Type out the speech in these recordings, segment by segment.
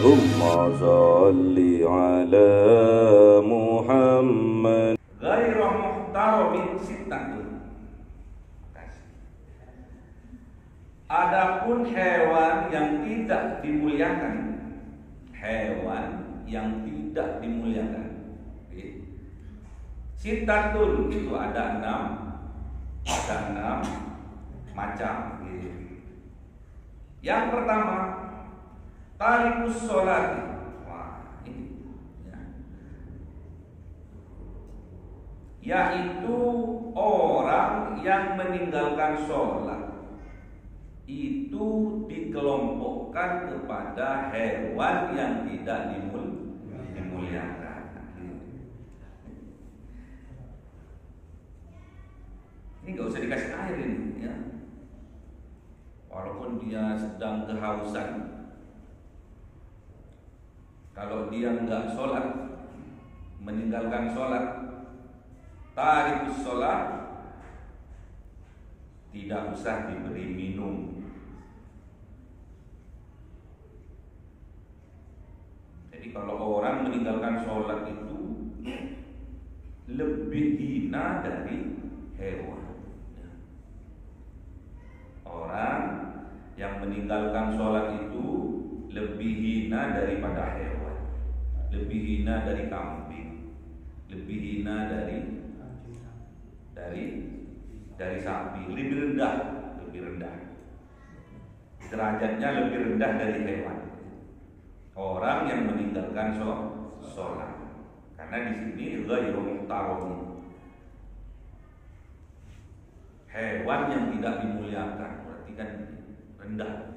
Allahumma salli ala Muhammad. Ghairu muhtaromin sittatun. Adapun hewan yang tidak dimuliakan, hewan yang tidak dimuliakan, sittatun itu ada enam macam. Yang pertama, tarikus sholat. Wah, ini ya. Yaitu orang yang meninggalkan sholat itu dikelompokkan kepada hewan yang tidak dimuliakan. Ini gak usah dikasih air ini ya. Walaupun dia sedang kehausan, kalau dia nggak sholat, meninggalkan sholat, tarikus sholat, tidak usah diberi minum. Jadi kalau orang meninggalkan sholat itu lebih hina dari hewan. Orang yang meninggalkan sholat itu lebih hina daripada hewan, lebih hina dari kambing, lebih hina dari sapi, lebih rendah, derajatnya lebih rendah dari hewan. Orang yang meninggalkan sholat, karena di sini ghairu muhtaram, hewan yang tidak dimuliakan, berarti kan rendah.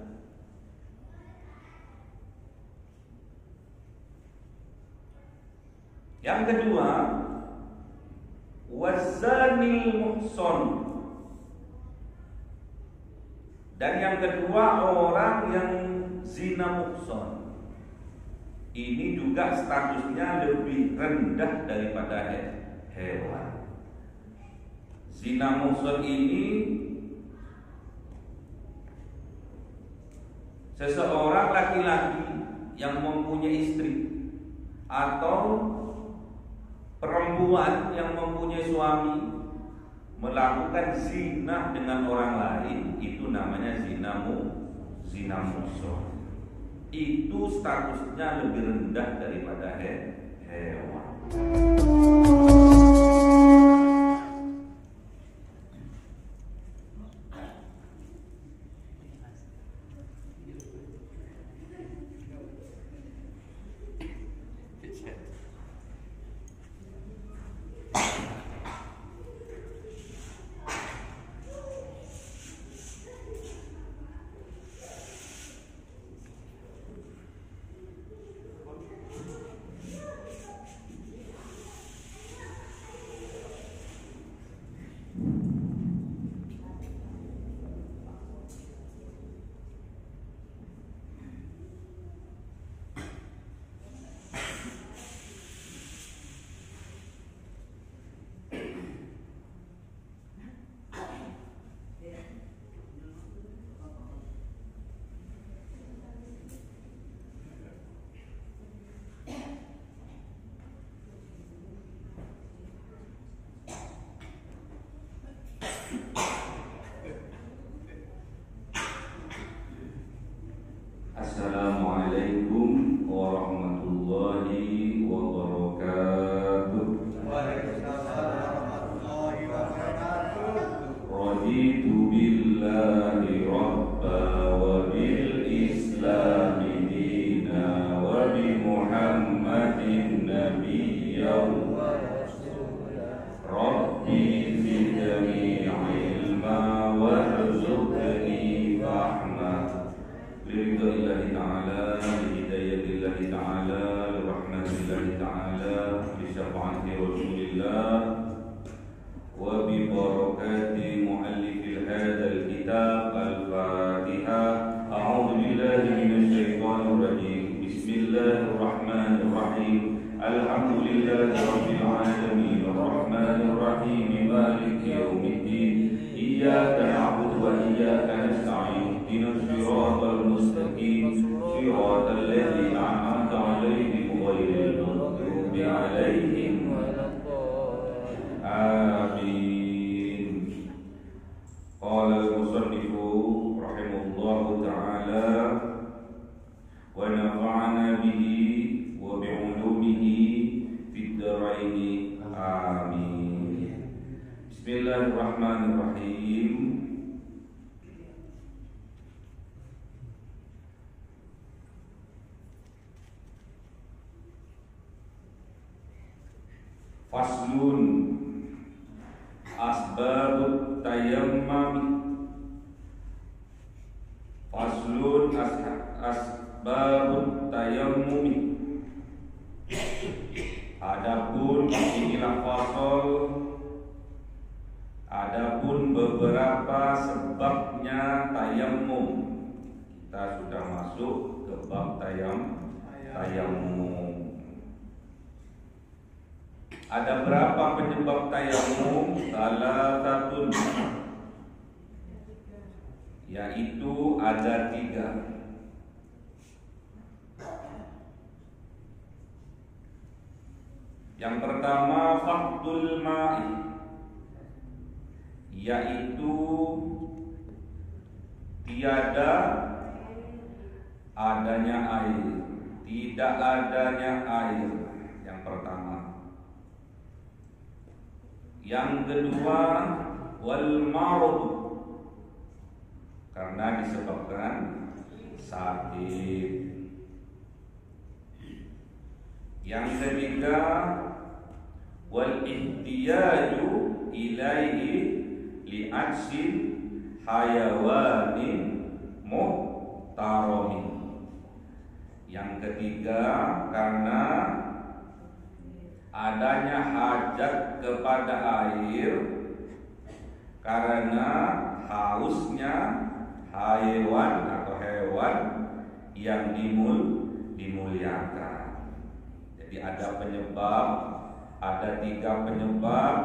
Yang kedua, wazanil muhson. Dan yang kedua, orang yang zina muhson. Ini juga statusnya lebih rendah daripada hewan. Zina muhson ini seseorang laki-laki yang mempunyai istri atau perempuan yang mempunyai suami melakukan zina dengan orang lain, itu namanya zina muhson. Itu statusnya lebih rendah daripada hewan. Assalamualaikum warahmatullahi wabarakatuh. Waalaikumsalam warahmatullahi wabarakatuh. Raditu billahi rabba wa bil islami dina wa bi Muhammadin nabiyyan wa rasulah. Rabbi zidni ilma warzuqni fahma. Lillahi ta'ala, lihidayatillah ta'ala, lirahmatillah ta'ala, lisyafaati Rasulillah, wa bi barakati muallifil hadal kitab al-Fatihah. A'udzu billahi minasy syaithanir rajim. Bismillahirrahmanirrahim. Alhamdulillahi rabbil alamin, arrahmanir rahim, maliki yaumiddin. Iyyaka na'budu wa iyyaka nasta'in. Ihdinas siratal mustaqim, siratal ladzina Amin. Bismillahirrahmanirrahim. Faslun asbabut tayammum. Faslun asbabut tayammum. Adapun inilah fasal, adapun beberapa sebabnya tayammum. Kita sudah masuk ke bab tayammum. Ada berapa penyebab tayammum? Salah satu, yaitu ada 3. Yang pertama faqdul ma'i, yaitu tiada adanya air, tidak adanya air. Yang pertama. Yang kedua wal marad, karena disebabkan sakit. Yang ketiga wal ihtiyaju ilaihi li'ajsin hayawanin muhtaramin. Yang ketiga karena adanya hajat kepada air karena hausnya hewan atau hewan yang dimuliakan. Jadi ada penyebab, ada 3 penyebab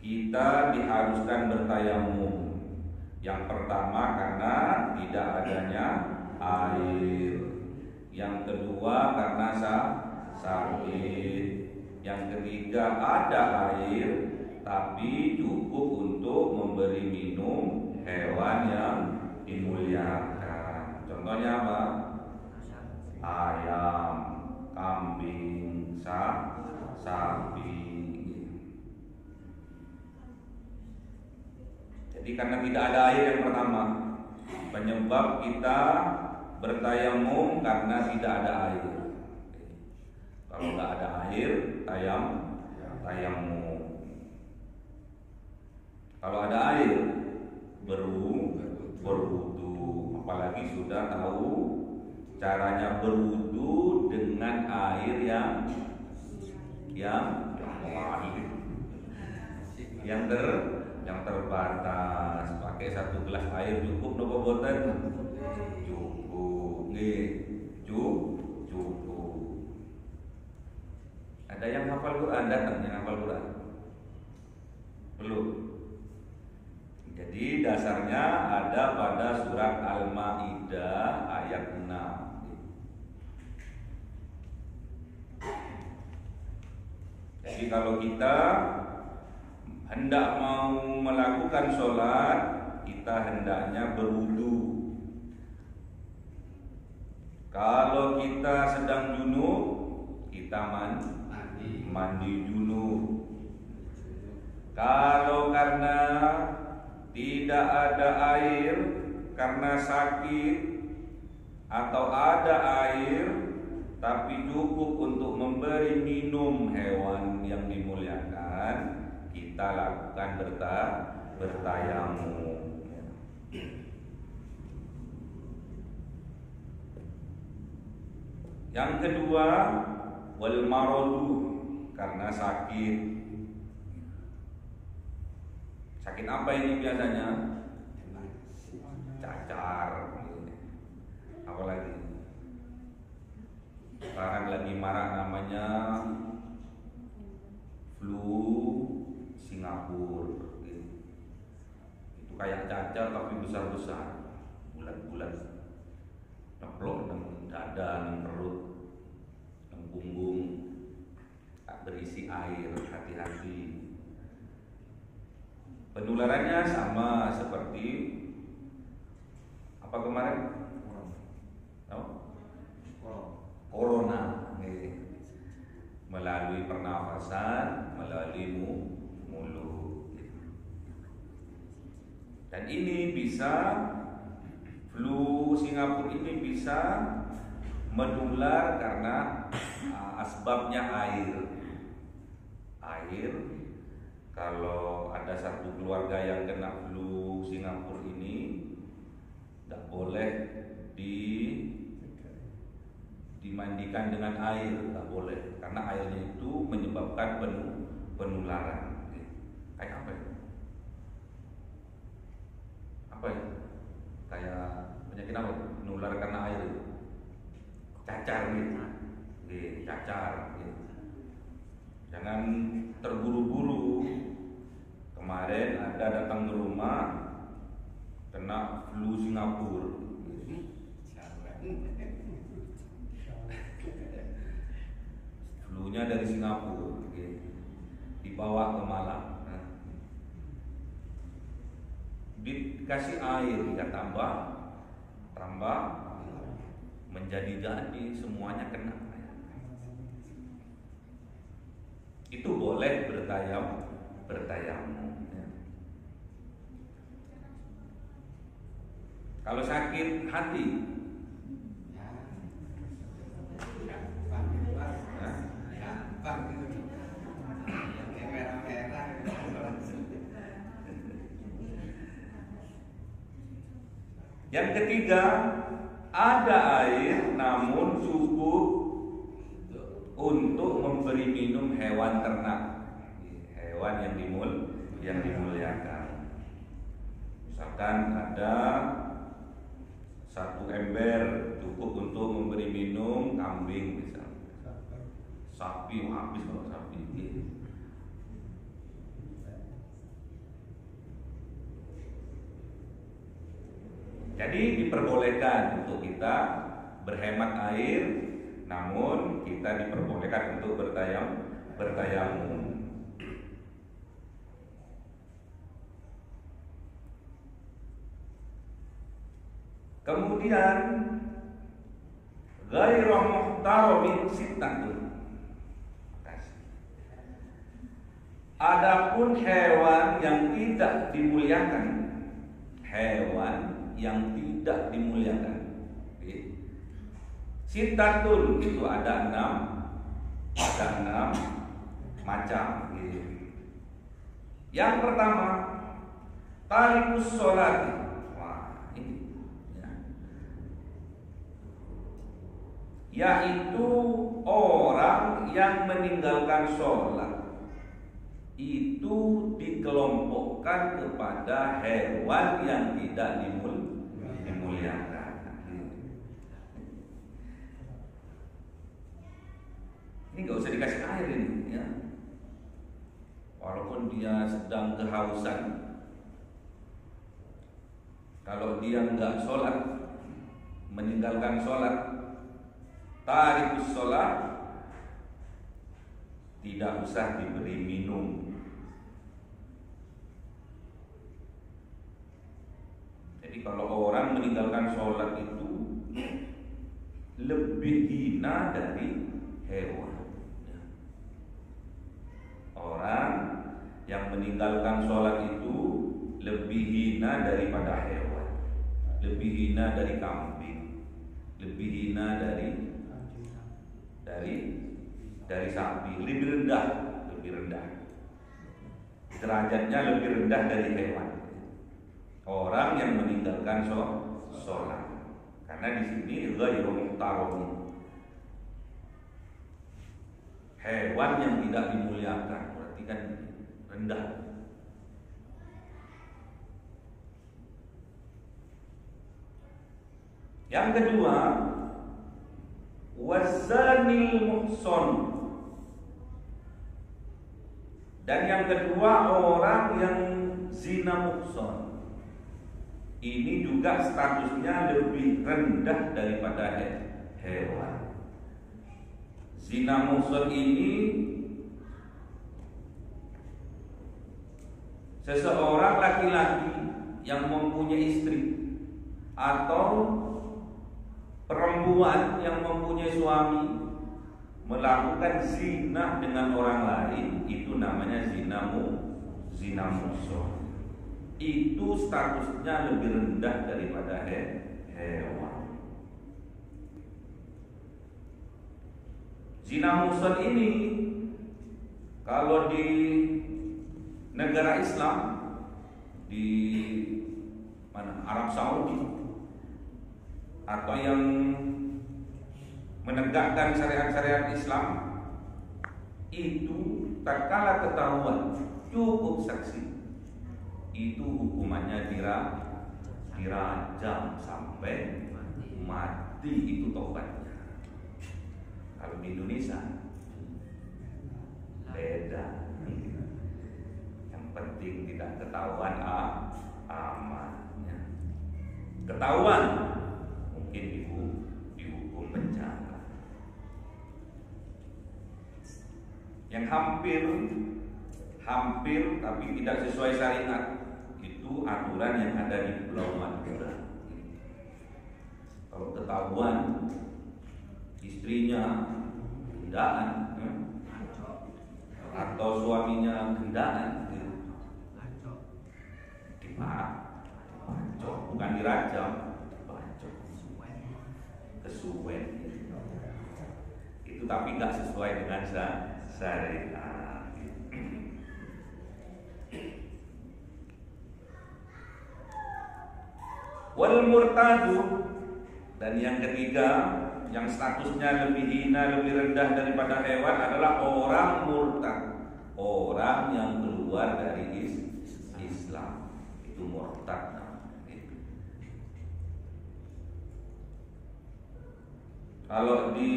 kita diharuskan bertayammum. Yang pertama karena tidak adanya air. Yang kedua karena sakit. Yang ketiga ada air tapi cukup untuk memberi minum hewan yang dimuliakan. Contohnya apa? Ayam, kambing, sapi. Jadi karena tidak ada air, yang pertama penyebab kita bertayammum karena tidak ada air. Kalau nggak ada air, tayammum. Kalau ada air, berwudu. Apalagi sudah tahu caranya berwudu dengan air yang terbatas. Pakai 1 gelas air cukup nopo boten? Cukup. Cukup. Ada yang hafal Quran? Datang yang hafal Quran? Belum. Jadi dasarnya ada pada surat Al-Maidah ayat 6. Jadi kalau kita hendak mau melakukan sholat, kita hendaknya berwudu. Kalau kita sedang junub, kita mandi junub. Kalau karena tidak ada air, karena sakit, atau ada air tapi cukup untuk memberi minum hewan yang dimuliakan, kita lakukan bertayammum. Yang kedua wal maradu, karena sakit. Sakit apa ini biasanya? Cacar. Apalagi sekarang lagi marak namanya flu Singapura. Itu kayak cacar tapi besar-besar, bulat-bulat, neplok dan dada, dan perut, dan punggung, tak berisi air. Hati-hati. Penularannya sama seperti apa kemarin? Corona. melalui pernafasan, melalui mulut. Dan ini bisa, flu Singapura ini bisa menular karena asbabnya air. Kalau ada satu keluarga yang kena flu Singapura ini, tidak boleh dimandikan dengan air, tidak boleh, karena airnya itu menyebabkan penularan. Kayak apa itu? Apa ya? Kayak penyakit apa itu? Menular karena air itu? Cacar gitu. Cacar gitu. Jangan terburu-buru. Kemarin ada datang ke rumah kena flu Singapura. Flunya dari Singapura, dibawa ke Malang. Dikasih air, dia tambah menjadi semuanya kena. Itu boleh bertayamum. Kalau sakit hati, yang ketiga, ada air namun cukup untuk memberi minum hewan ternak, hewan yang dimuliakan. Misalkan ada satu ember cukup untuk memberi minum kambing, misalnya. Sapi habis kalau sapi. Jadi diperbolehkan untuk kita berhemat air, namun kita diperbolehkan untuk bertayamum. Kemudian ghairu muhtaramin sittatun. Adapun hewan yang tidak dimuliakan, Sittatun itu ada enam macam. Yang pertama, tarikus sholati. Wah, ini yaitu orang yang meninggalkan sholat. Itu dikelompokkan kepada hewan yang tidak dimuliakan. Ini gak usah dikasih air ini, ya. Walaupun dia sedang kehausan, kalau dia nggak sholat, meninggalkan sholat, tarikus sholat, tidak usah diberi minum. Jadi kalau orang meninggalkan sholat itu lebih hina dari hewan. Orang yang meninggalkan sholat itu lebih hina daripada hewan, lebih hina dari kambing, lebih hina dari sapi, lebih rendah. Derajatnya lebih rendah dari hewan. Orang yang meninggalkan sholat, karena di sini ghairu muhtaramin. Hewan yang tidak dimuliakan, berarti kan rendah. Yang kedua, wazanil muhson. Dan yang kedua, orang yang zina muhson. Ini juga statusnya lebih rendah daripada hewan. Zina muhson ini seseorang laki-laki yang mempunyai istri atau perempuan yang mempunyai suami melakukan zina dengan orang lain, itu namanya zina muhsan. Itu statusnya lebih rendah daripada hewan. Zina muhsan ini kalau di negara Islam, di mana, Arab Saudi, atau yang menegakkan syariat-syariat Islam, itu tatkala ketahuan cukup saksi, itu hukumannya dirajam sampai mati, itu tobatnya. Kalau di Indonesia beda, yang penting tidak ketahuan amannya. Ketahuan mungkin dihukum penjara. Yang hampir tapi tidak sesuai syariat, itu aturan yang ada di Pulau Madura. Kalau ketahuan istrinya gendaan, atau suaminya gendaan, dibacok, bukan dirajam, dibacok, kesuwen. Itu tapi nggak sesuai dengan syariat. Wal murtadu, dan yang ketiga, yang statusnya lebih hina, lebih rendah daripada hewan adalah orang murtad, orang yang keluar dari Islam. Itu murtad. Kalau di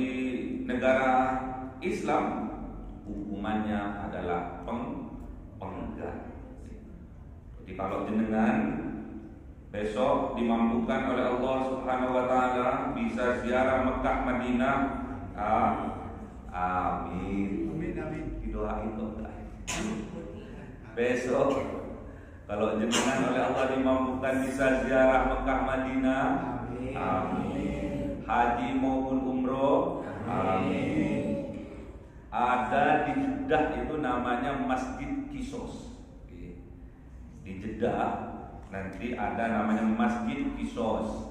negara Islam, hukumannya adalah penggal. Jadi kalau jenengan besok dimampukan oleh Allah Subhanahu wa taala bisa ziarah Mekah Madinah, amin. Didoain kok. Besok kalau jenengan oleh Allah dimampukan bisa ziarah Mekah Madinah, amin. Haji maupun umroh, amin. Ada di Jeddah itu namanya Masjid Qisas. Di Jeddah nanti ada namanya Masjid Qisas.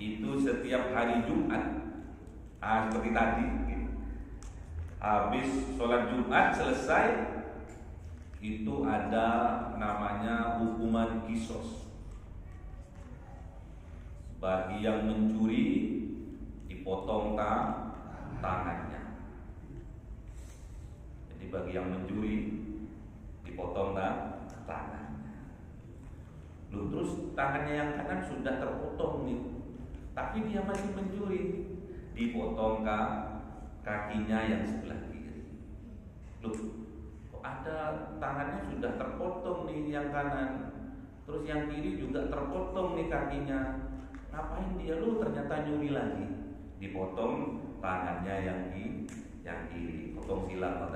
Itu setiap hari Jumat, seperti tadi, habis sholat Jumat selesai, itu ada namanya hukuman Qisas. Bagi yang mencuri dipotong tangannya. Jadi bagi yang mencuri dipotong tangan. Terus tangannya yang kanan sudah terpotong nih, tapi dia masih mencuri, dipotong kakinya yang sebelah kiri. Loh, kok ada tangannya sudah terpotong nih yang kanan, terus yang kiri juga terpotong nih kakinya, ngapain dia? Lu ternyata nyuri lagi, dipotong tangannya yang kiri, potong silang.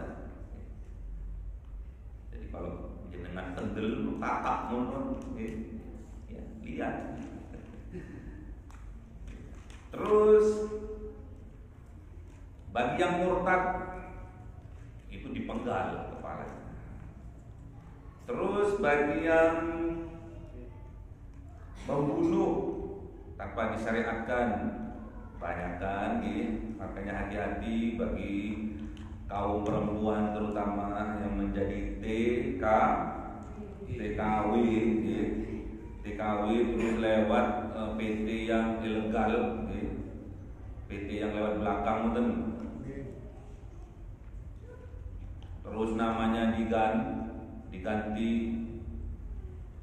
Jadi kalau jenengan tendel lu tatak mun, ya, lihat. Terus bagi yang murtad itu dipenggal kepalanya. Terus bagi yang membunuh tanpa disyariatkan, banyakkan, makanya hati-hati bagi kaum perempuan terutama yang menjadi TKW, terus lewat PT yang ilegal, PT yang lewat belakang mungkin. Terus namanya diganti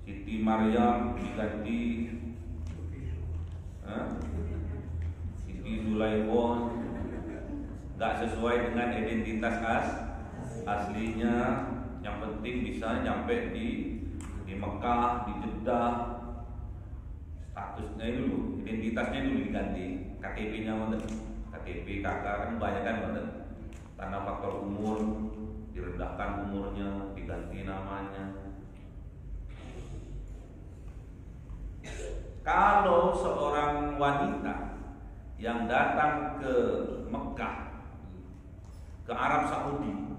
Siti Maryam, diganti Siti Zulaikha, nggak sesuai dengan identitas aslinya. Yang penting bisa nyampe di Mekah, di Jeddah. Statusnya dulu, identitasnya dulu diganti, KTP-nya mana? KTP KK kan banyak kan mana? Karena faktor umur, direndahkan umurnya, diganti namanya. Kalau seorang wanita yang datang ke Mekah ke Arab Saudi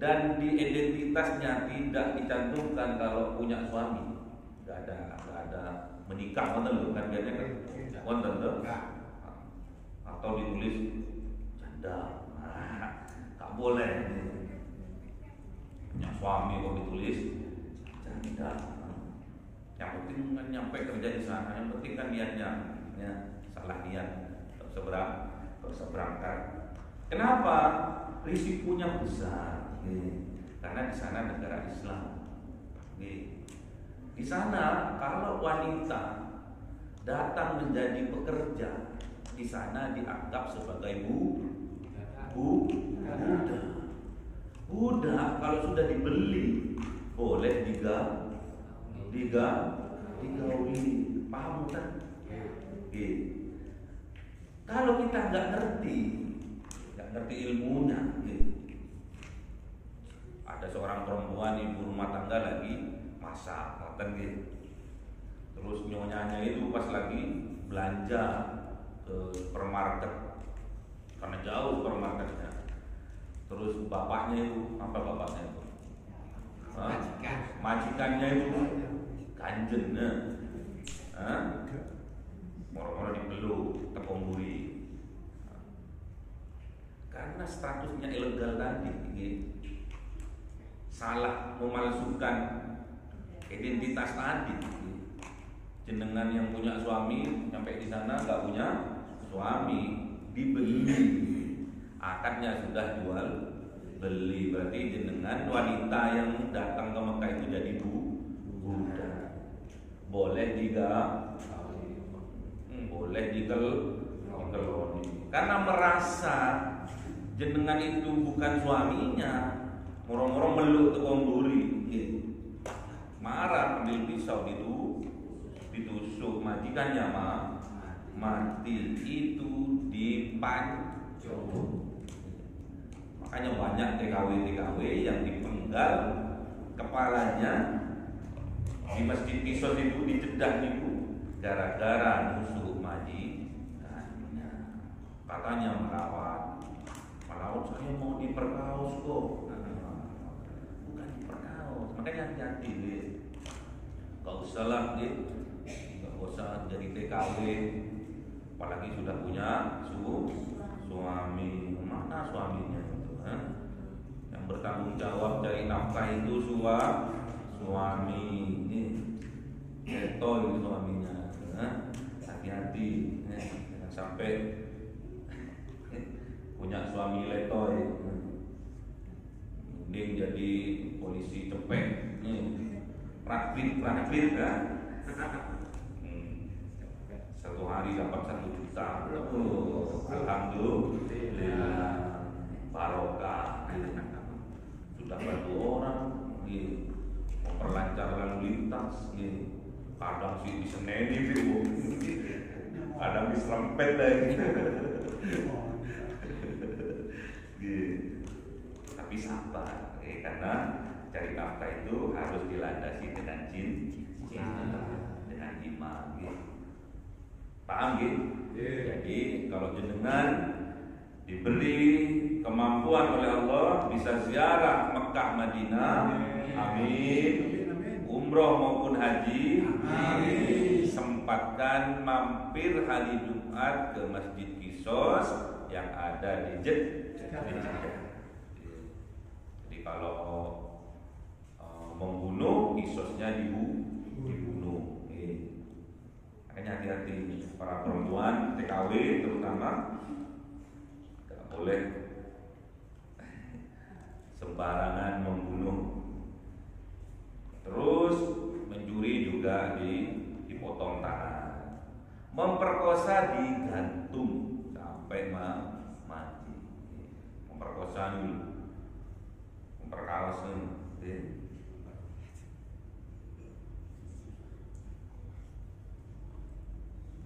dan di identitasnya tidak dicantumkan kalau punya suami, nggak ada menikah, kan biasanya kan, atau ditulis janda, nggak boleh. Punya suami kok ditulis janda. Yang penting kan nyampe kerja di sana, yang penting kan niatnya, ya, salah niat, berseberangkat. Kenapa? Risikonya besar, karena di sana negara Islam. Di sana kalau wanita datang menjadi pekerja, di sana dianggap sebagai budak. Kalau sudah dibeli boleh digauli, paham kan? Kalau kita nggak ngerti ilmunya, ada seorang perempuan ibu rumah tangga lagi masak, terus nyonyanya itu pas lagi belanja ke supermarket, karena jauh supermarketnya. Terus bapaknya itu, majikannya itu kanjen, moro-moro dipeluk, tepung buri. Karena statusnya ilegal tadi, salah memalsukan identitas tadi. Jenengan yang punya suami sampai di sana nggak punya suami, dibeli, akadnya sudah jual beli, berarti jenengan wanita yang datang ke Mekah itu jadi budak. Boleh digeloni, karena merasa jenengan itu bukan suaminya, moro-moro meluk tepung buri, marah, ambil pisau ditusuk, majikannya mati, itu dipancung. Makanya banyak TKW yang dipenggal kepalanya di Masjid Qisas itu, dijedah itu gara-gara nusuk majikannya. Katanya melawat, saya mau diperkaos kok. Bukan diperkaos, makanya hati-hati, gak usah lah, gak usah jadi TKW, apalagi sudah punya suami. Mana suaminya itu, yang bertanggung jawab cari nafkah itu suami. Letoy suaminya, hati-hati, jangan sampai punya suami letoy, mending jadi polisi cepek, praktik kan. Satu hari dapat 1 juta, alhamdulillah, barokah. Sudah bantu orang, memperlancar lalu lintas, kadang sih diseneni, kadang diserempet lagi. Tapi sabar, karena cari nafkah itu harus dilandasi dengan cinta, dengan iman. Paham Jadi kalau jenengan diberi kemampuan oleh Allah bisa ziarah Mekah Madinah, amin, umroh maupun haji, amin, sempatkan mampir hari Jumat ke Masjid Qisas yang ada di Jeddah. Jadi kalau membunuh, Qisasnya dibunuh. Makanya hati-hati para perempuan TKW terutama, tidak boleh sembarangan membunuh. Terus mencuri juga dipotong tangan, memperkosa digantung sampai mati, memperkosa dulu, memperkawasan.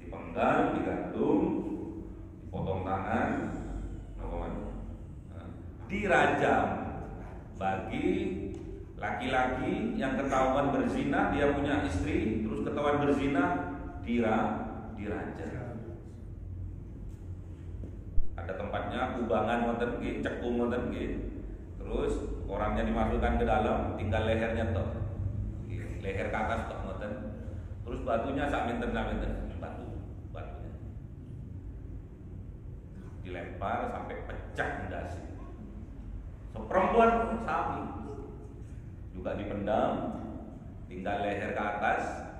Dipenggal, digantung, dipotong tangan, dirajam. Bagi laki-laki yang ketahuan berzina, dia punya istri, terus ketahuan berzina, dirajam. ada tempatnya kubangan wonten nggih, cekung wonten nggih. Terus orangnya dimasukkan ke dalam, tinggal lehernya tok. Nggih, leher ke atas tok wonten. Terus batunya sak minten batunya. Dilempar sampai pecah endasi. Perempuan sami juga dipendam, tinggal leher ke atas.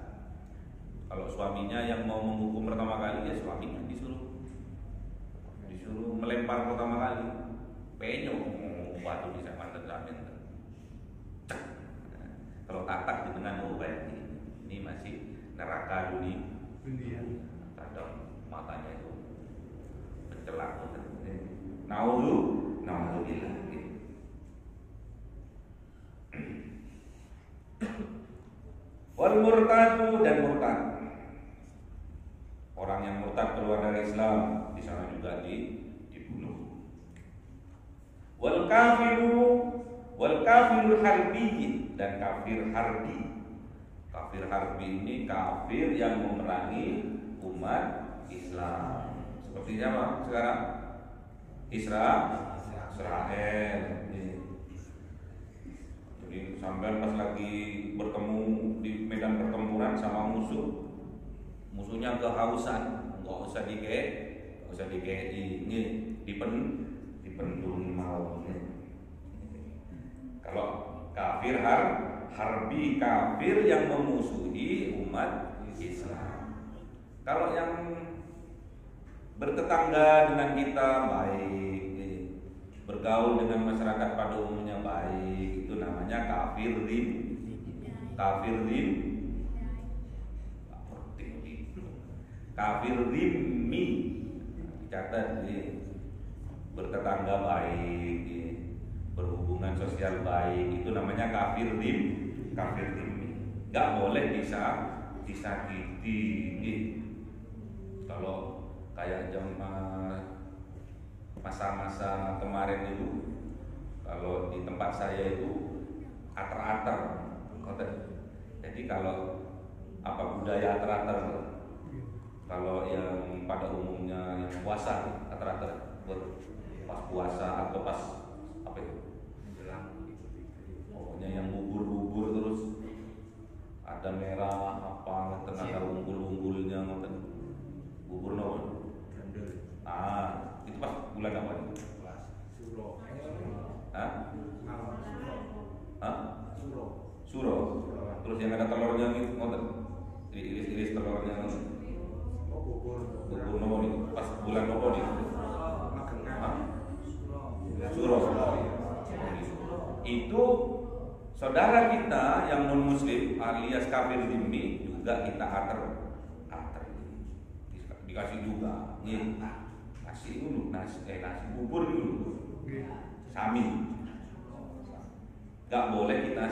Kalau suaminya yang mau menghukum pertama kali, ya suaminya disuruh melempar pertama kali, penyok batu di samping samping. Kalau tatak dengan kayak ini masih neraka dunia. Kadang matanya itu pencelak. Naudzubillah. Wal murtadu dan murtad. Orang yang murtad keluar dari Islam di sana juga dibunuh. Wal kafirul harbi dan kafir harbi. Kafir harbi ini kafir yang memerangi umat Islam. Seperti apa sekarang? Israel. Jadi sampai pas lagi bertemu di medan pertempuran sama musuhnya kehausan, nggak usah ini dipendung mau. Kalau kafir harbi, kafir yang memusuhi umat Islam. Kalau yang bertetangga dengan kita baik, bergaul dengan masyarakat pada umumnya baik, itu namanya kafir rimmi. Dicatat bertetangga baik, berhubungan sosial baik, itu namanya kafir rimmi. Gak boleh disakiti. Kalau kayak masa-masa kemarin itu, kalau di tempat saya itu ater-ater. Jadi kalau budaya ater-ater, kalau yang pada umumnya yang puasa ater-ater buat pas puasa atau pas apa itu pokoknya yang bubur terus ada merah ada unggul-unggulnya bubur nopo. Itu pas bulan apa nih? Suro. Terus yang ada telurnya gitu, iris telurnya. Bubur nopo nih? Pas bulan nopo nih? Suro. Itu saudara kita yang non muslim alias kafir zimmi juga kita ater. Dikasih juga. Kasih dulu nasi bubur dulu. Sami. Gak boleh kita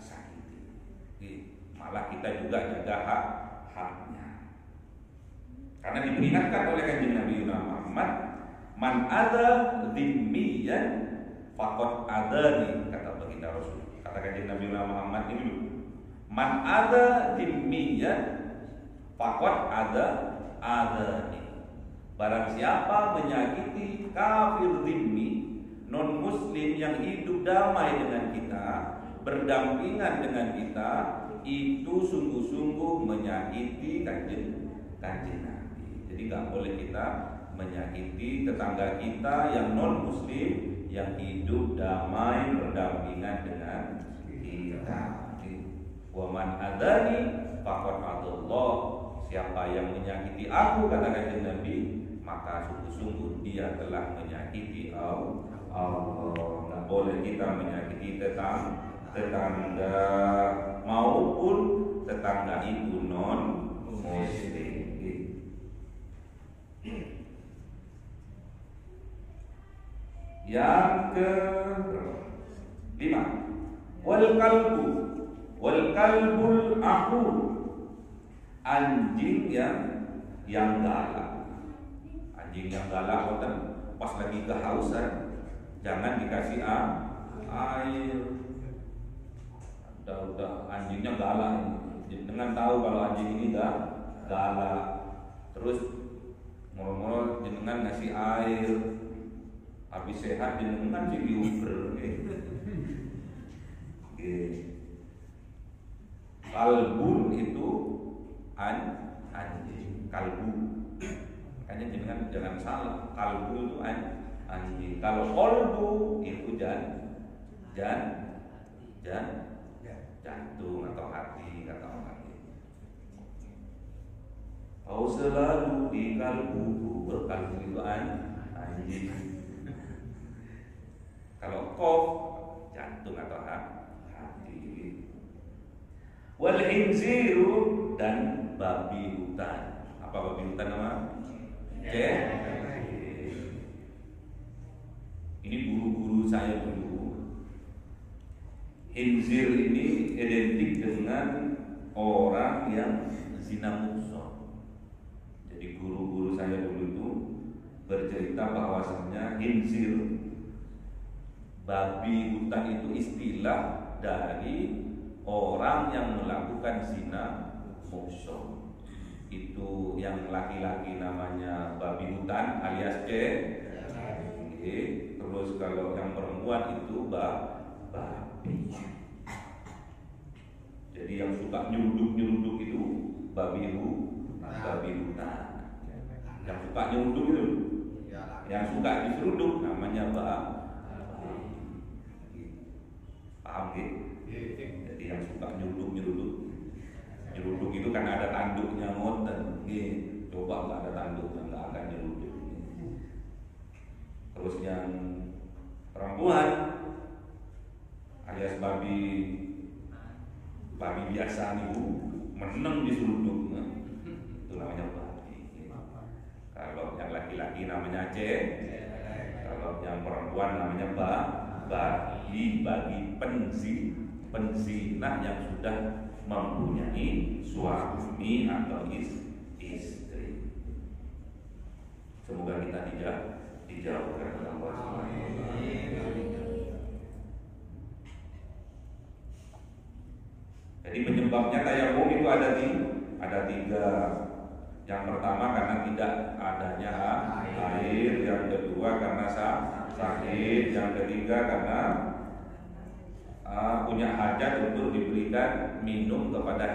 sakiti. Malah kita juga jaga haknya. Karena diperingatkan oleh Kanjeng Nabi Muhammad, man ada dzimmiyan faqad adani, kata baginda Rasul. Kata Kanjeng Nabi Muhammad ini dulu. Man ada dzimmiyan faqad adani. Barang siapa menyakiti kafir zimmi, non muslim yang hidup damai dengan kita, berdampingan dengan kita, itu sungguh-sungguh menyakiti kanjeng Nabi. Jadi nggak boleh kita menyakiti tetangga kita yang non muslim yang hidup damai berdampingan dengan kita. Wa man adani faqad adallah. Siapa yang menyakiti aku, kata kanjeng Nabi, maka sungguh-sungguh dia telah menyakiti Allah. Nggak boleh kita menyakiti tetangga maupun tetangga itu non muslim. Yang ke-5, wal kalbul aqul, anjing yang galak. Anjing yang galak pas lagi kehausan jangan dikasih air. Udah anjingnya galak, dengan tahu kalau anjing ini galak, terus Moro-moro jenengan ngasih air, habis sehat jenengan jadi uber. Kalbun itu anjing, kalbu. Makanya jenengan jangan salah. Kalbu itu anjing. Kalau kolbu itu jantung atau hati kata orang. Kau selalu di kalbu, kalbu itu anjing. Kalau kof jantung atau hati. Wal khinziru dan babi hutan. Apa babi hutan nama? Ini guru-guru saya dulu. Khinzir ini identik dengan orang yang zina muhsan. Jadi guru-guru saya dulu itu bercerita bahwasanya khinzir, babi hutan itu istilah dari orang yang melakukan zina muhsan. Itu yang laki-laki namanya babi hutan alias terus kalau yang perempuan itu babi. Jadi yang suka nyeruduk itu babi hutan. Yang suka nyeruduk itu, yang suka diseruduk namanya babi. Paham gitu? Jadi yang suka nyeruduk itu kan ada tanduknya ngoten. Coba nggak ada tanduknya nggak akan nyeruduk. Terus yang perempuan alias babi biasa nih meneng diseruduk, itu namanya babi. Kalau yang laki-laki namanya kalau yang perempuan namanya bagi penzina yang sudah mempunyai suami atau istri. Semoga kita dijauhkan oleh Allah Subhanahu wa taala. Jadi penyebabnya tayamum itu ada tiga. Yang pertama karena tidak adanya air, yang kedua karena sakit, yang ketiga karena punya hajat untuk diberikan minum kepada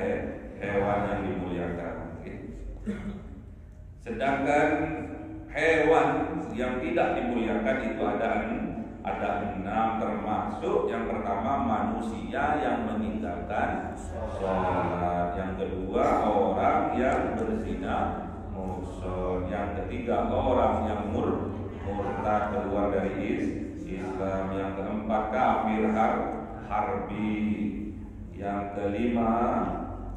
hewan yang dimuliakan. Sedangkan hewan yang tidak dimuliakan itu ada 6, termasuk yang pertama manusia yang meninggalkan sholat, yang kedua orang yang berzina muhsan, yang ketiga orang yang murtad keluar dari Islam, yang keempat kafir harbi, yang kelima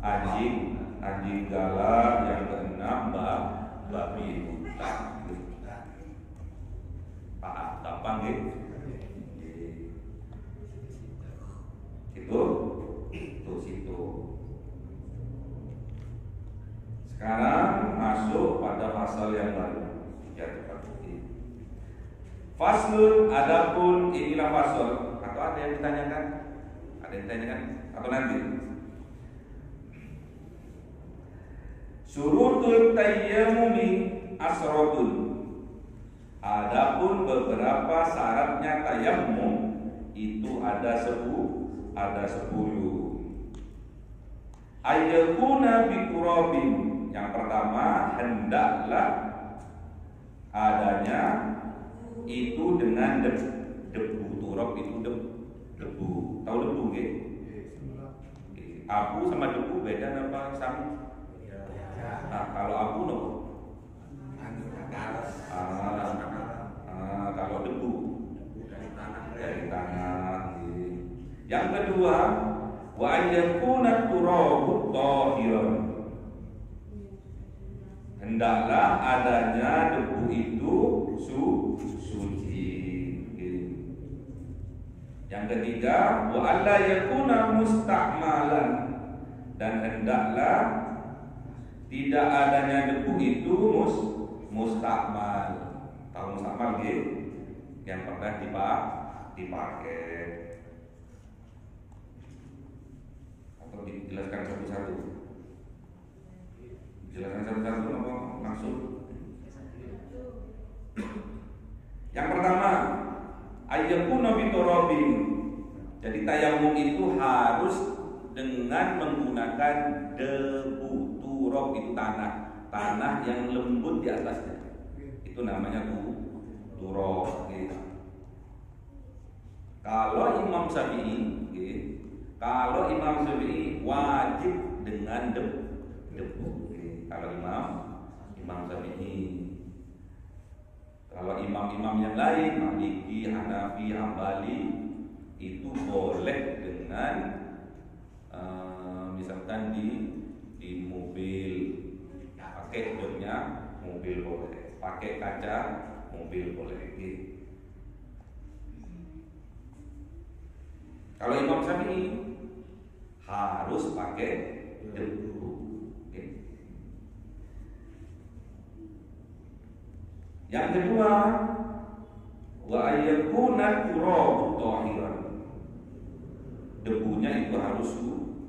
anjing galak, yang keenam babi hutan. Gampang gitu. Situ. Sekarang masuk pada pasal yang baru. Ya, faslun, adapun inilah fasal. Atau ada yang ditanyakan? Atau nanti? Surutul tayammumi asratun. Adapun beberapa syaratnya tayammum itu ada 10. Ayyakuna biturabin. Yang pertama, hendaklah adanya itu dengan debu. Turab itu debu. Tahu debu nggih? Abu sama debu beda apa sama? Nah, kalau abu no? Kalau debu dari tanah. Yang kedua, wa ayyakuna turabu tahiran. Hendaklah adanya debu itu suci. Yang ketiga, wa alla yakuna musta'malan, dan hendaklah tidak adanya debu itu mustakmal. Tahu mustakmal gitu? Yang pernah dipakai. Atau dijelaskan satu-satu? Jelaskan satu-satu apa maksud? Yang pertama, ayyakuna biturabin. Jadi tayamum itu harus dengan menggunakan debu. Turab itu tanah yang lembut di atasnya. Itu namanya turab. Gitu. Kalau Imam Syafi'i, wajib dengan debu. Kalau Imam Syafi'i. Kalau imam-imam yang lain, Maliki, Hanafi, Hambali, itu boleh dengan misalkan di mobil, pakai joknya mobil boleh, pakai kaca mobil boleh. Kalau Imam Syafi'i harus pakai debu. Yang kedua, wa ayyakuna turabu tahiran. Debunya itu harus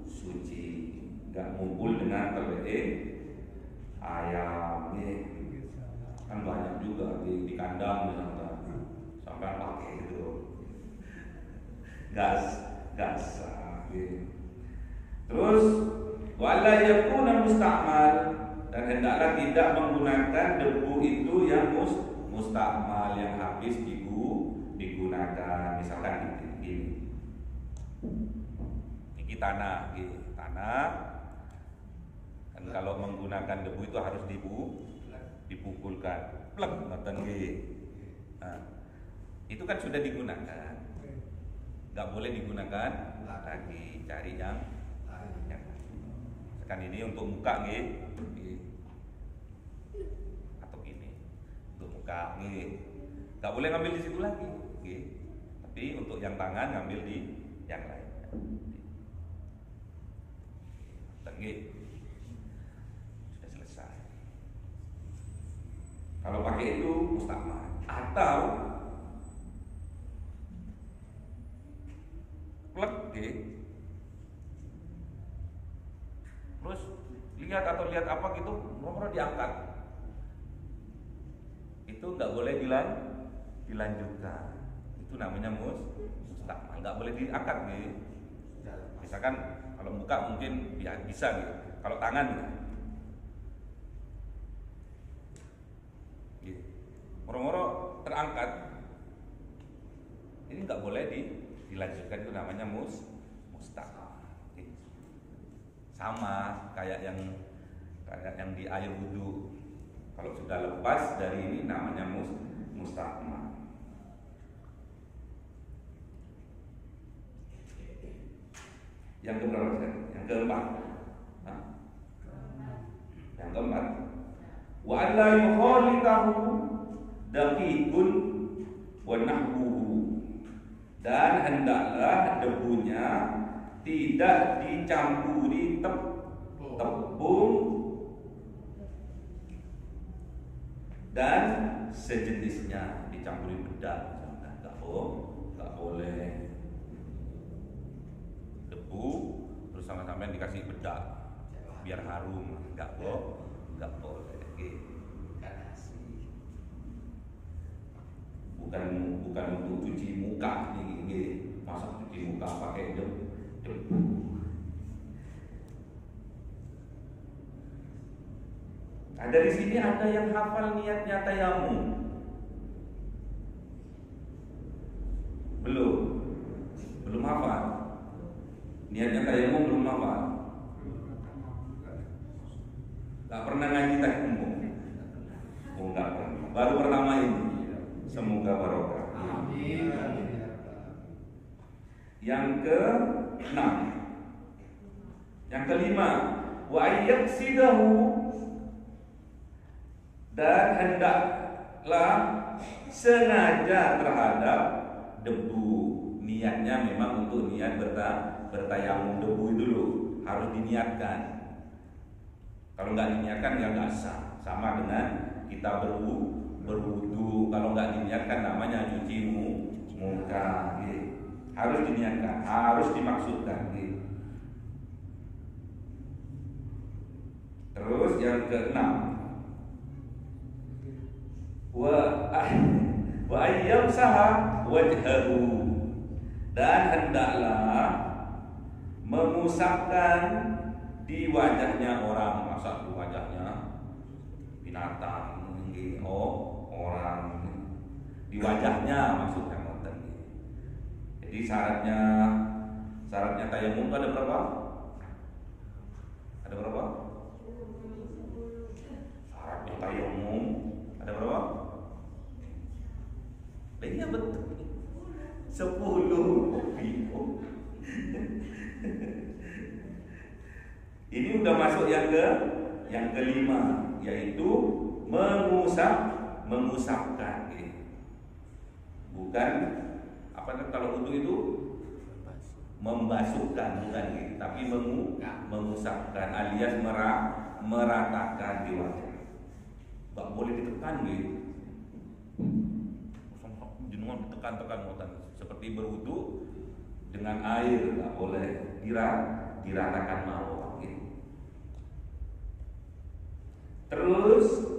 suci, enggak ngumpul dengan ayam. Kan banyak juga di kandang misalnya sampai pakai itu gas. Terus wala yakuna musta'mal, dan hendaklah tidak menggunakan debu itu yang mustakmal, yang habis digunakan. Misalkan ini tanah. Kan kalau menggunakan debu itu harus dipukulkan. Plek ngoten nggih. Nah, itu kan sudah digunakan. Enggak boleh digunakan lagi, cari yang kan ini untuk muka nggih. Gak boleh ngambil di situ lagi, tapi untuk yang tangan ngambil di yang lain. Sudah selesai. Kalau pakai itu mustakmal. Atau plek, terus lihat apa gitu, nomor diangkat. Itu nggak boleh dilanjutkan. Itu namanya mustakmal, nggak boleh diangkat nih. Misalkan kalau muka mungkin bisa gitu. Kalau tangan gitu. Moro-moro terangkat, ini nggak boleh dilanjutkan. Itu namanya mustakmal. Sama kayak yang di air wudu. Kalau sudah lepas dari ini namanya mustakmal. Yang keberapa? Yang keempat. Yang keempat. Wa alla yukhalitahu daqiqun wa nahwuhu. Dan hendaklah debunya tidak dicampuri tepung dan sejenisnya, dicampuri bedak. Enggak boleh debu terus sama-sama dikasih bedak biar harum. Enggak boleh. Bukan untuk cuci muka nih, masa cuci muka pakai debu. Nah, dari sini ada yang hafal niatnya tayamum? Belum hafal. Niatnya tayamum belum hafal. Gak pernah ngaji tayamum. Enggak pernah. Baru pertama ini. Semoga barokah. Amin. Yang ke-6. Yang kelima, wa ayyaksidahu, dan hendaklah sengaja terhadap debu. Niatnya memang untuk niat bertayamum. Debu itu dulu harus diniatkan. Kalau nggak diniatkan ya nggak sah. Sama dengan kita berwudu. Kalau nggak diniatkan namanya cuci muka. Harus diniatkan, harus dimaksudkan. Terus yang ke-6, Wa ayyamsaha wajhahu, dan hendaklah mengusapkan di wajahnya orang. Masa di wajahnya binatang, orang, di wajahnya maksudnya. Jadi syaratnya tayamum itu ada berapa? Ada berapa? Syaratnya tayamum ada berapa? Iya betul. 10. Ini udah masuk yang kelima, yaitu mengusapkan. Bukan apa kalau wudu itu membasuhkan, bukan gitu, tapi mengusapkan alias meratakan di wajah. Gak boleh ditekan gitu. Jenungan ditekan-tekan seperti berwudu dengan air, gak boleh diratakan mau gitu. Terus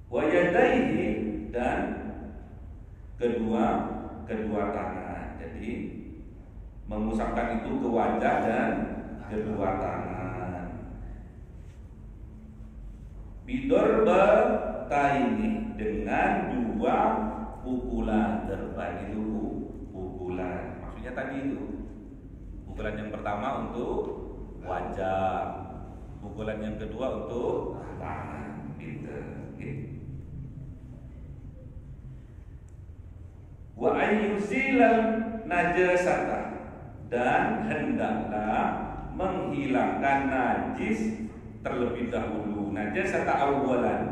wajadaihi, dan kedua tangan. Jadi mengusapkan itu ke wajah dan kedua tangan. Bidorbaini, dengan 2 pukulan. Darban itu pukulan. Maksudnya tadi itu pukulan yang pertama untuk wajah, pukulan yang kedua untuk tangan. Gitu. Wa ayyuzilal najasata, dan hendaklah menghilangkan najis terlebih dahulu. Najasata awwalan,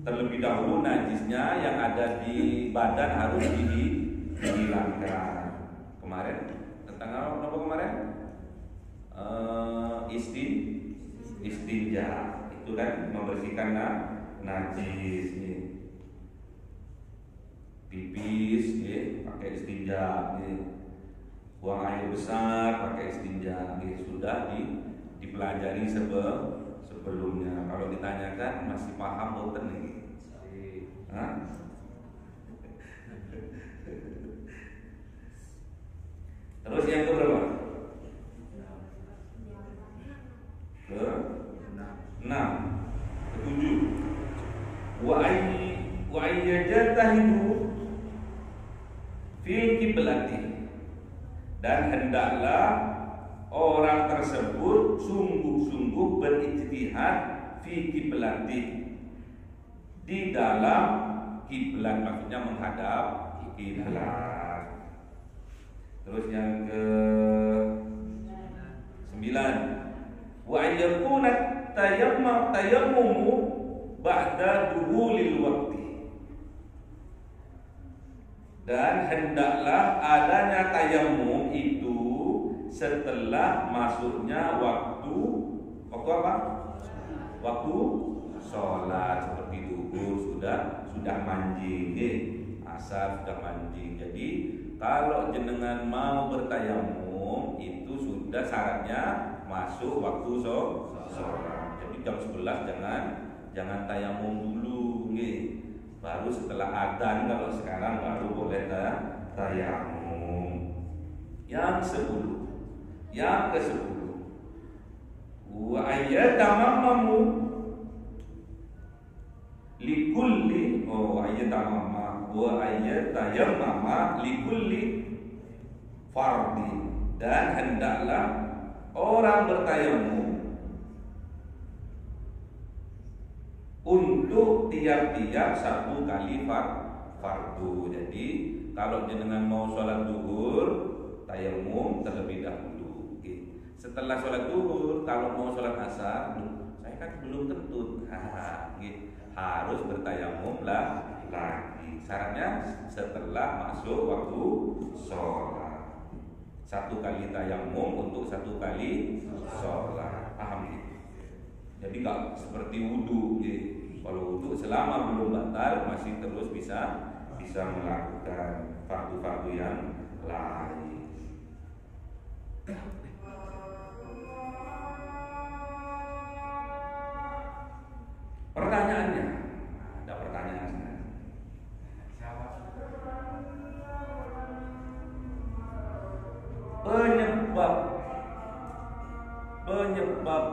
terlebib dahulu najisnya yang ada di badan harus dihilangkan. Kemarin tentang apa kemarin? Istinja itu kan membersihkan najis nih. Pipis pakai istinja, buang air besar pakai istinja, sudah dipelajari sebelumnya. Kalau ditanyakan masih paham boten nih? Terus yang keberapa? Ke-6. Ke-7. Wa ayyajatahidu fil kiblati, dan hendaklah orang tersebut sungguh-sungguh berijtihad fi kiblati, di dalam kiblat, maksudnya menghadap kiblat. Terus yang ke-9, wa ayyakuna tayammumu ba'da duhulil waqti, dan hendaklah adanya tayammum itu setelah masuknya waktu apa? Waktu sholat, seperti duhur sudah mancing, asar sudah mancing. Jadi kalau jenengan mau bertayamum itu sudah syaratnya masuk waktu sholat. Jadi jam 11 jangan tayamum dulu, baru setelah adzan. Kalau sekarang baru boleh tayamum. Yang ke-10, wa ayyatamammu likulli fardhi, dan hendaklah orang bertayamum untuk tiap-tiap satu kali fardu. Jadi kalau jenengan mau sholat duhur, tayamum terlebih dahulu. Setelah sholat duhur, kalau mau sholat asar, saya kan belum kentut, harus bertayamum lagi. Syaratnya setelah masuk waktu sholat. 1 kali tayamum untuk 1 kali sholat. Paham ya? Jadi nggak seperti wudu. Kalau wudu selama belum batal masih terus bisa melakukan fardu-fardu yang lain. Pertanyaannya, penyebab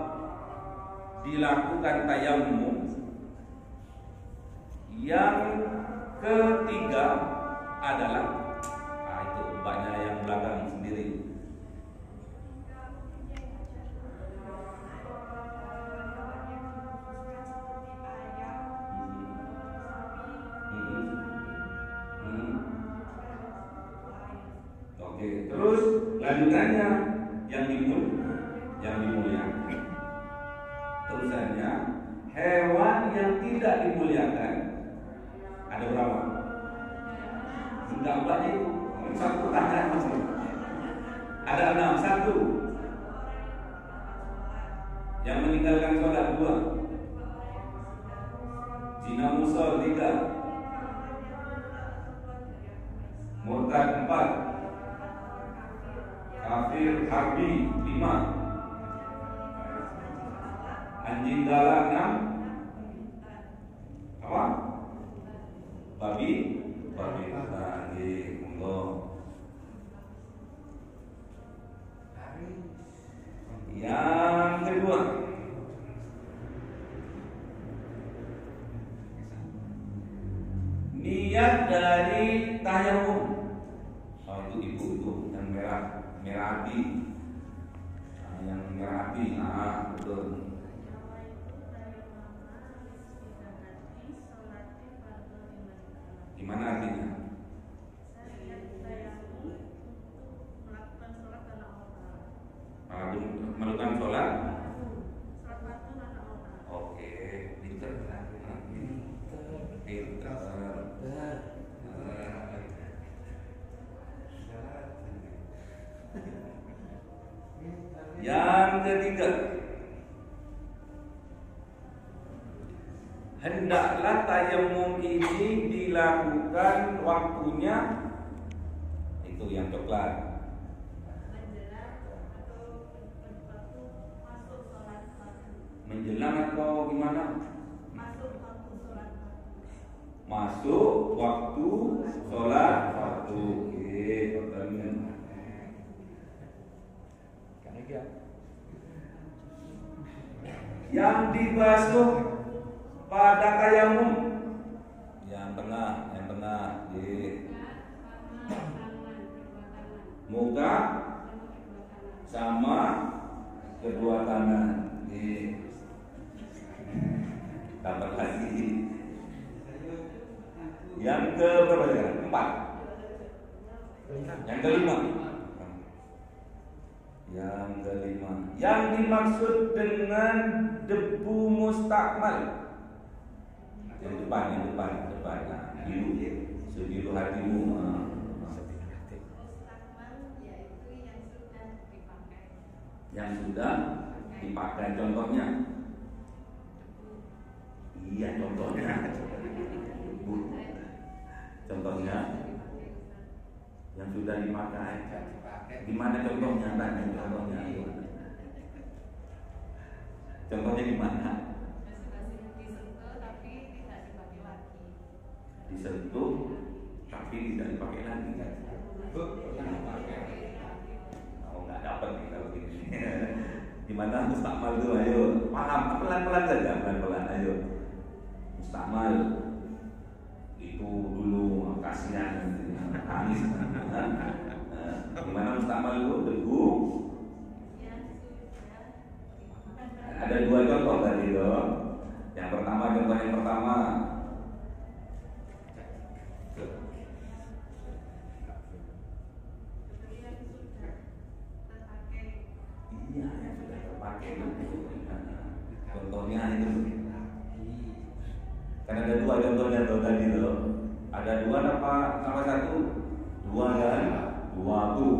dilakukan tayamum. Yang ketiga adalah itu banyak yang belakang sendiri. Oke, terus lanjutannya yang dimuliakan. Terusannya hewan yang tidak dimuliakan ada berapa? Enggak banyak itu. Satu ada 6. Satu yang meninggalkan sholat 2. Zina musol 3. Murtad 4. Kafir harbi 5. Anjing galak 6. Apa? Babi lagi monggo. Yang kedua niat dari tayamum. Itu ibu itu yang merah api. Yang merah api, betul. Gimana artinya? Melakukan sholat. Oke, pinter. Yang ketiga, hendaklah tayamum ini dilakukan waktunya itu yang coklat. Menjelang atau gimana? Masuk waktu sholat waktu. Yang dibasuh pada tayamum yang tengah muka sama kedua tangan. Tambah lagi yang ke berapa ya? 4. Yang kelima. Yang dimaksud dengan debu mustakmal. Yang depan. Biru hatimu. Yang sudah dipakai contohnya. Iya contohnya. Contohnya yang sudah dipakai. Gimana contohnya? Contohnya gimana? Disentuh tapi tidak dipakai lagi. Oh, nggak dapat nih kalau gini. Gimana mustakmal itu? Ayo, paham pelan-pelan saja, ayo. Mustakmal itu dulu kasihan nangis. Gimana mustakmal itu? Debu. Ada 2 contoh tadi loh. Contoh yang pertama. Iya, yang sudah terpakai. Contohnya itu. Karena ada 2 contohnya tuh tadi loh. Ada 2 apa 1? 2 kan? 2 tuh.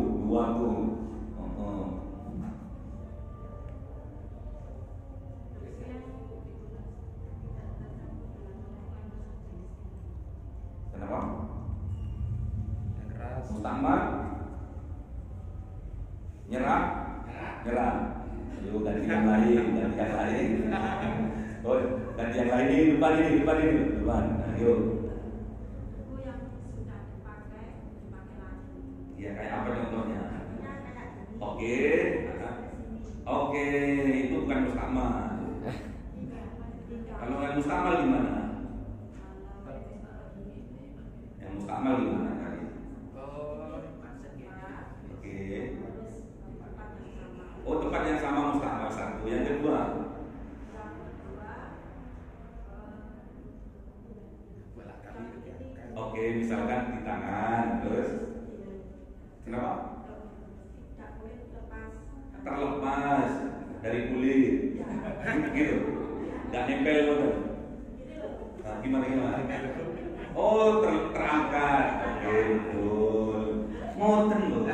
Kenapa? Mustakmal nyerah. Yuk ganti yang lain. Oh, ganti yang lain ini depan. Ayo. Iya, kayak apa contohnya? Oke, bukan mustakmal. Kalau yang mustakmal gimana? Yang mustakmal gimana tadi? Oke. Oh, tempat yang sama mustakmal satu. Yang kedua? Oke, misalkan di tangan, terus kenapa? Terlepas dari kulit, gitu. Gak nempel loh. Nah, gimana? Oh, terangkat. Oke, betul. Ngoten loh.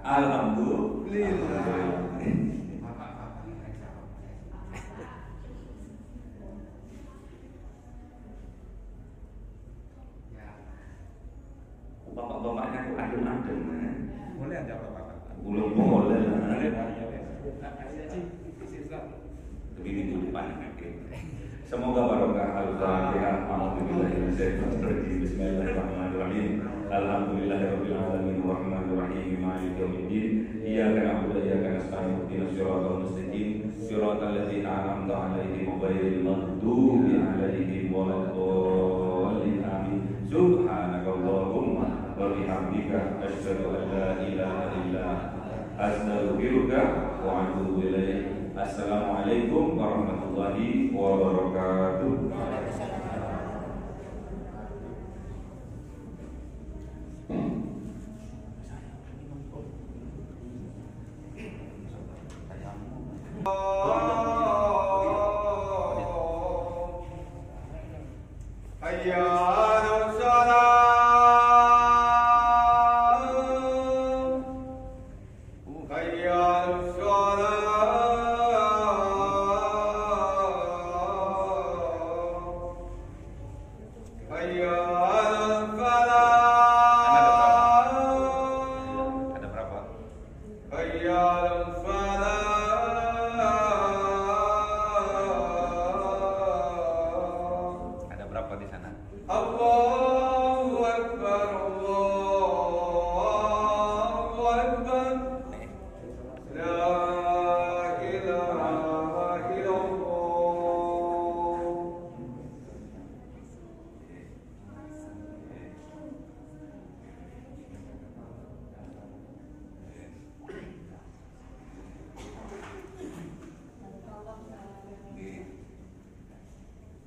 Alhamdulillah. Bapak-bapaknya tuh adem-adem. Boleh ada bapak? Belum boleh lah. Lebih di depan. Semoga barokah al-Fatihah. Bismillahirrahmanirrahim. Alhamdulillahirabbil alamin arrahmanir rahim maliki yaumiddin. Iyyaka na'budu wa iyyaka nasta'in ihdinas siratal mustaqim siratal ladzina an'amta 'alaihim ghairil maghdubi 'alaihim waladdallin. Amin. Subhanakallahumma wa bihamdika asyhadu an la ilaha illa anta astaghfiruka wa atubu ilaik. Assalamualaikum warahmatullahi wabarakatuh.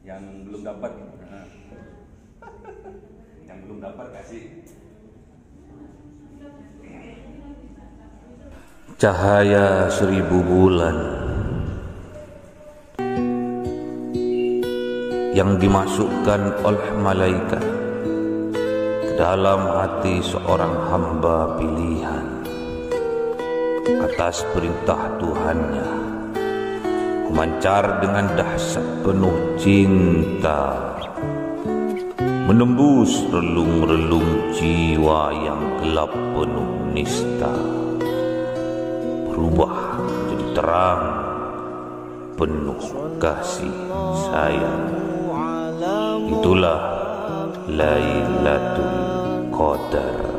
Yang belum dapat, kasih. Cahaya 1000 bulan yang dimasukkan oleh malaikat ke dalam hati seorang hamba pilihan atas perintah Tuhannya, memancar dengan dahsyat penuh cinta, menembus relung-relung jiwa yang gelap penuh nista, berubah menjadi terang penuh kasih sayang. Itulah Lailatul Qadar.